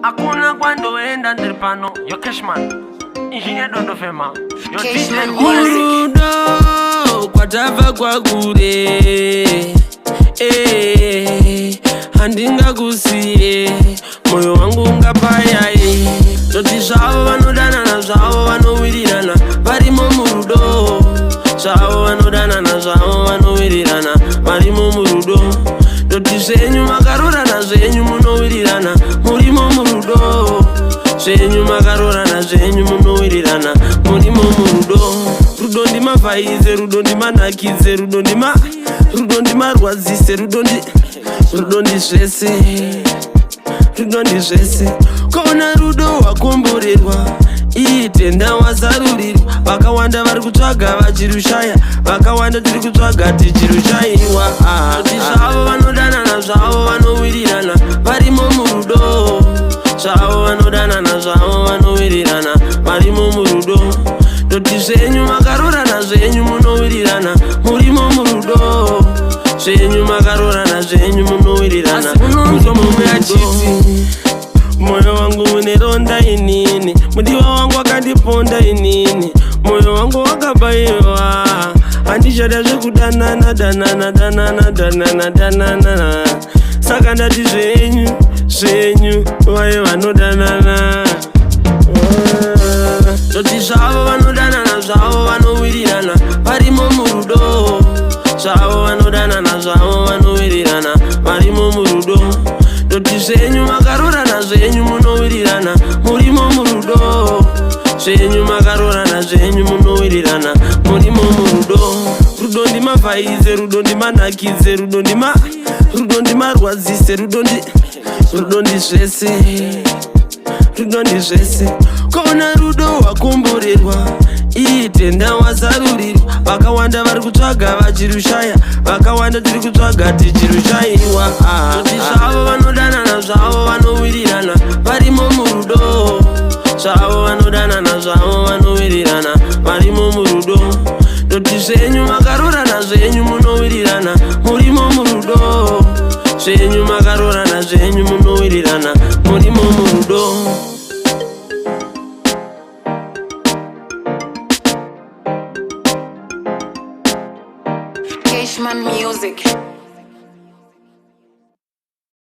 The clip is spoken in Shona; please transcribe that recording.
Hakuna kwando enda ndirpano. Yo Cashman Engineer Dondo Fema. Yo Cashman DJ Holy. Murudo kwatava kwakure handingakusiye moyo wangu ungapayaye toti zvavo vanodanana zvavo vanowirirana varimo murudo zvavo vanodanana zvavo vanowirirana varimo murudo toti zvenyu makarorana zvenyu munowirirana murimo murudo zvenyu makarorana zvenyu munowirirana murimo murudo rudo ndimavhaize rudo ndimanakidze rudo ndimarwadzise rudo ndizvese rudo ndizvese kona rudo wakomborerwa itenda wazarurirwa vakawanda vari kutsvaga vachirushaya vakawanda tiri kutsvaga tichirushayiwa kuti zvavo vanodanana zvavo vanowirirana varimo murudo zvavo vanodanana zvavo vanowirirana varimo murudo toti zvenyu makarorana zvenyu munowirirana murimo murudo zvenyu makarorana zvenyu munowirirana unonzwa mumwe achiti moyo wangu uneronda inini mudiwa wangu akandiponda inini moyo wangu wakabayiwa handichada zvekudanana danana danana danana danana saka ndati zvenyu vaye vanodanana toti zvavo vanodanana zvavo vanowirirana varimo murudo zvavo vanodanana zvavo vanowirirana varimo murudo toti zvenyu makarorana zvenyu munowirirana murimo murudo zvenyu makarorana zvenyu munowirirana murimo murudo rudo ndimavhaize rudo ndimanakidze rudo ndimarwadzise rudo ndizvese rudo ndizvese kona rudo wakomborerwa itenda wazarurirwa vakawanda vari kutsvaga vachirushaya vakawanda tiri kutsvaga tichirushayiwa kuti zvavo vanodanana zvavo vanowirirana varimo murudo zvavo vanodanana zvavo vanowirirana varimo murudo toti zvenyu makarorana zvenyu munowirirana murimo murudo zvenyu